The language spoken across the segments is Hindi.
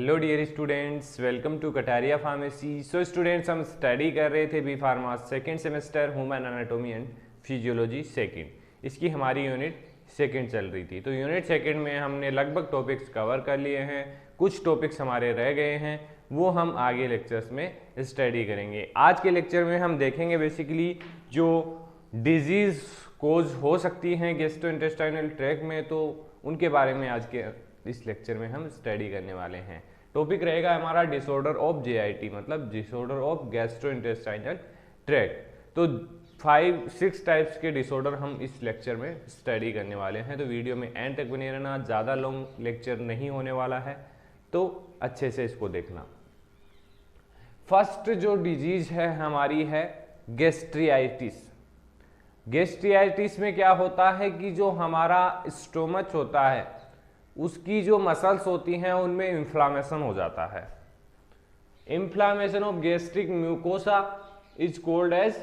Hello dear students, welcome to Kataria pharmacy. So students, हम स्टडी कर रहे थे B pharma second semester human anatomy and physiology second. इसकी हमारी यूनिट सेकेंड चल रही थी। तो यूनिट सेकेंड में हमने लगभग टॉपिक्स कवर कर लिए हैं। कुछ टॉपिक्स हमारे रह गए हैं, वो हम आगे लेक्चर्स में स्टडी करेंगे। आज के लेक्चर में हम देखेंगे बेसिकली जो डिजीज़ कोज हो सकती हैं गैस्ट्रोइंटेस्टाइनल ट्रैक्ट में, तो उनके बारे में आज के इस लेक्चर में हम स्टडी करने वाले हैं। टॉपिक रहेगा हमारा डिसऑर्डर ऑफ जेआईटी, मतलब डिसऑर्डर ऑफ गैस्ट्रोइंटेस्टाइनल ट्रैक्ट। तो 5-6 टाइप्स के डिसऑर्डर हम इस लेक्चर में स्टडी करने वाले हैं। तो वीडियो में एंड तक बने रहना, ज़्यादा लॉन्ग लेक्चर नहीं होने वाला है, तो अच्छे से इसको देखना। फर्स्ट जो डिजीज है हमारी है गैस्ट्रियाइटिस। गैस्ट्रियाइटिस में क्या होता है कि जो हमारा स्टोमच होता है उसकी जो मसल्स होती हैं उनमें इन्फ्लामेशन हो जाता है। Inflammation of gastric mucosa is called as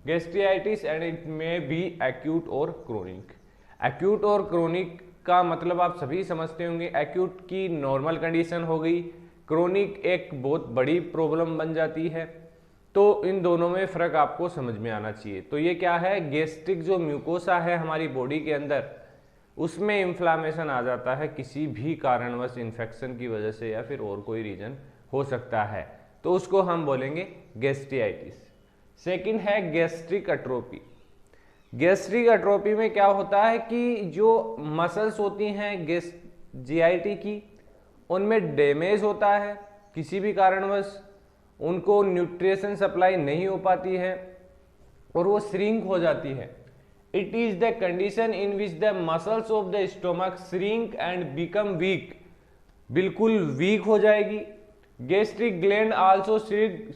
gastritis and it may be acute और क्रोनिक। एक्यूट और क्रोनिक का मतलब आप सभी समझते होंगे। एक्यूट की नॉर्मल कंडीशन हो गई, क्रोनिक एक बहुत बड़ी प्रॉब्लम बन जाती है। तो इन दोनों में फ़र्क आपको समझ में आना चाहिए। तो ये क्या है, गैस्ट्रिक जो म्यूकोसा है हमारी बॉडी के अंदर, उसमें इन्फ्लामेशन आ जाता है किसी भी कारणवश, इन्फेक्शन की वजह से या फिर और कोई रीजन हो सकता है, तो उसको हम बोलेंगे गैस्ट्रियाइटिस। सेकंड है गैस्ट्रिक एट्रोपी। गैस्ट्रिक एट्रोपी में क्या होता है कि जो मसल्स होती हैं जीआईटी की, उनमें डैमेज होता है किसी भी कारणवश, उनको न्यूट्रिशन सप्लाई नहीं हो पाती है और वो श्रिंक हो जाती है। It is the condition in which the muscles of the stomach shrink and become weak। बिल्कुल वीक हो जाएगी। Gastric gland also shrink.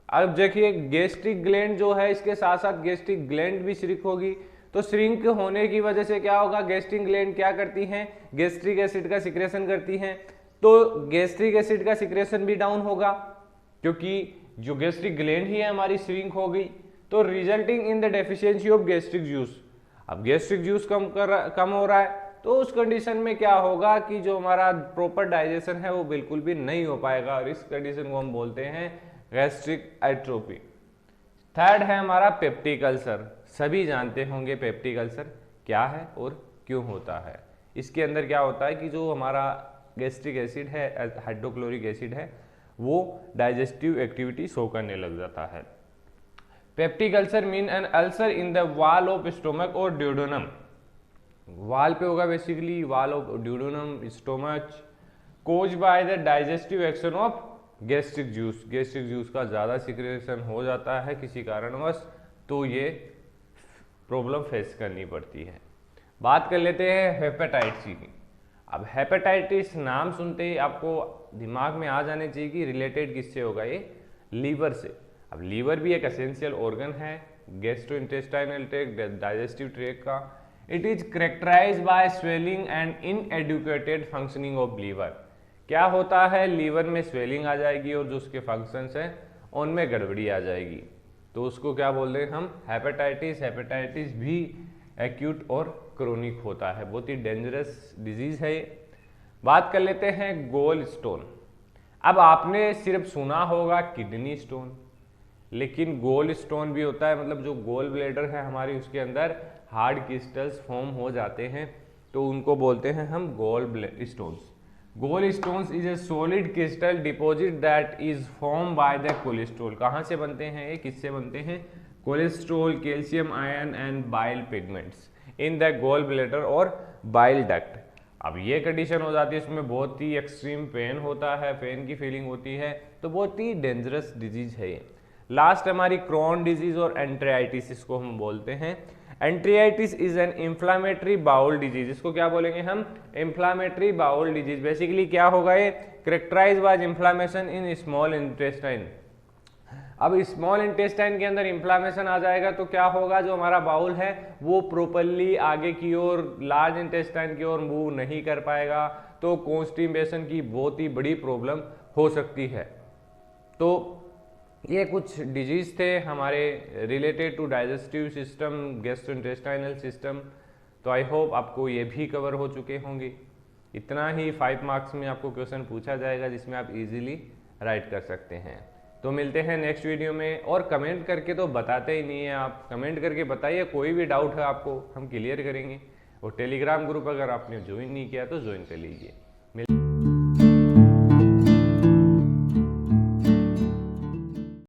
अब देखिए, गैस्ट्रिक ग्लैंड जो है इसके साथ साथ गैस्ट्रिक ग्लैंड भी श्रिंक होगी। तो श्रिंक होने की वजह से क्या होगा, गैस्ट्रिक ग्लैंड क्या करती हैं, गैस्ट्रिक एसिड का सिक्रेशन करती हैं। तो गैस्ट्रिक एसिड का सिक्रेशन भी डाउन होगा क्योंकि जो गैस्ट्रिक ग्लैंड ही है हमारी श्रिंक हो गई। तो resulting in the deficiency of gastric juice. अब गैस्ट्रिक जूस कम हो रहा है, तो उस कंडीशन में क्या होगा कि जो हमारा प्रॉपर डाइजेशन है वो बिल्कुल भी नहीं हो पाएगा और इस कंडीशन को हम बोलते हैं गैस्ट्रिक एट्रोपी। थर्ड है हमारा पेप्टिक अल्सर। सभी जानते होंगे पेप्टिक अल्सर क्या है और क्यों होता है। इसके अंदर क्या होता है कि जो हमारा गैस्ट्रिक एसिड है, हाइड्रोक्लोरिक एसिड है, वो डाइजेस्टिव एक्टिविटी शो करने लग जाता है। Peptic ulcer mean an ulcer in the wall of stomach और ड्यूडेनम। वॉल पे होगा basically, wall of duodenum stomach, cause by the digestive action of gastric juice. Gastric juice का ज़्यादा सिक्रेशन हो जाता है किसी कारणवश, तो ये प्रॉब्लम फेस करनी पड़ती है। बात कर लेते हैं हेपेटाइटिस की। अब हेपेटाइटिस नाम सुनते ही आपको दिमाग में आ जाने चाहिए कि रिलेटेड किससे होगा, ये लीवर से। अब लीवर भी एक एसेंशियल ऑर्गन है गैस्ट्रोइंटेस्टाइनल ट्रैक्ट, डाइजेस्टिव ट्रैक्ट का। It is characterized by swelling and inadequate functioning of liver. क्या होता है, लीवर में स्वेलिंग आ जाएगी और जो उसके फंक्शंस हैं उनमें गड़बड़ी आ जाएगी, तो उसको क्या बोलते हैं हम, हेपेटाइटिस। हेपेटाइटिस भी एक्यूट और क्रोनिक होता है, बहुत ही डेंजरस डिजीज है ये। बात कर लेते हैं गोल स्टोन। अब आपने सिर्फ सुना होगा किडनी स्टोन, लेकिन गोल स्टोन भी होता है, मतलब जो गोल ब्लैडर है हमारी उसके अंदर हार्ड क्रिस्टल्स फॉर्म हो जाते हैं, तो उनको बोलते हैं हम gallstones. Gallstones is a solid crystal deposit that is form by the cholesterol. कहाँ से बनते हैं ये, किससे बनते हैं, cholesterol, calcium ion and bile pigments in the gallbladder और बाइल डक्ट। अब ये कंडीशन हो जाती है, इसमें बहुत ही एक्सट्रीम पेन होता है, पेन की फीलिंग होती है, तो बहुत ही डेंजरस डिजीज है ये। लास्ट हमारी क्रोन डिजीज और एंट्रियाइटिस, इसको हम बोलते हैं। Enteritis is an inflammatory bowel disease. इसको क्या बोलेंगे हम, इंफ्लामेटरी बाउल डिजीज। बेसिकली क्या होगा ये, characterized by inflammation in small intestine. अब स्मॉल इंटेस्टाइन के अंदर इंफ्लामेशन आ जाएगा तो क्या होगा, जो हमारा बाउल है वो प्रॉपरली आगे की ओर, लार्ज इंटेस्टाइन की ओर मूव नहीं कर पाएगा, तो कॉन्स्टिपेशन की बहुत ही बड़ी प्रॉब्लम हो सकती है। तो ये कुछ डिजीज थे हमारे related to digestive system, gastrointestinal system. तो आई होप आपको ये भी कवर हो चुके होंगे। इतना ही 5 मार्क्स में आपको क्वेश्चन पूछा जाएगा जिसमें आप इजीली राइट कर सकते हैं। तो मिलते हैं नेक्स्ट वीडियो में। और कमेंट करके तो बताते ही नहीं है आप, कमेंट करके बताइए, कोई भी डाउट है आपको हम क्लियर करेंगे। और टेलीग्राम ग्रुप अगर आपने ज्वाइन नहीं किया तो ज्वाइन कर लीजिए।